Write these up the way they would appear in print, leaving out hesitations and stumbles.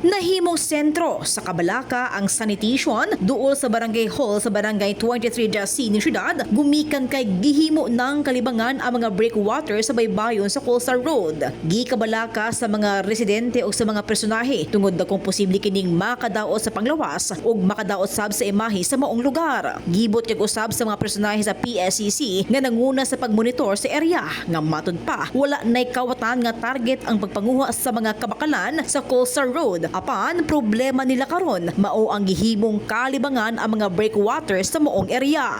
Nahimong sentro sa Cabalaka ang sanitation duol sa Barangay Hall sa Barangay 23C ni Syudad. Gumikan kay gihimo ng kalibangan ang mga breakwater sa baybayon sa Colstar Road. Gikabalaka sa mga residente o sa mga personahe tungod na kung posible kining makadaot sa panglawas o makadaot sab sa imahe sa maong lugar. Gibot kag usab sa mga personahe sa PSCC nga nanguna sa pagmonitor sa area nga matud pa wala nay kawatan nga target ang pagpanguha sa mga kabakalan sa Colstar Road. Apan problema nila karon mao ang gihimong kalibangan ang mga breakwaters sa moong area.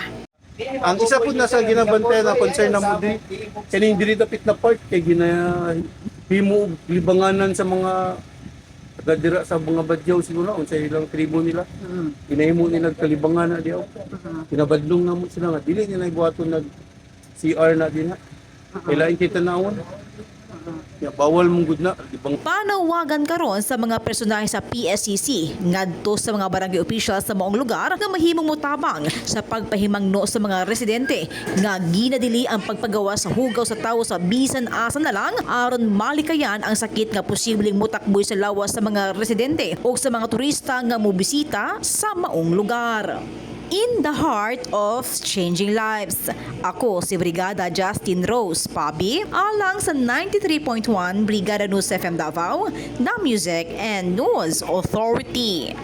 Ang isa po nasa ginabantay na concern na mo din, kaning diri dapit na part kay ginahimo libanganan sa mga taga-dira sa mga badyaw siguro unsay ilang tribo nila. Ginahimo nila kalibangan na diaw. Kinabadlong na mo sila nga dili nila ibuhaton nag CR na din ha. Kailangan kita naon. Ya, bawal mong gud na libang. Panawagan karon sa mga personahe sa PSCC ngadto sa mga barangay officials sa maong lugar nga mahimong motabang sa pagpahimangno sa mga residente nga ginadili ang pagpagawa sa hugaw sa tawo sa bisan asa na lang aron malikayan ang sakit nga posibleng mutakboy sa lawas sa mga residente o sa mga turista nga mobisita sa maong lugar. In the heart of changing lives. Ako si Brigada Justin Rose Pabi, alang sa 93.1 Brigada News FM Davao, The Music and News Authority.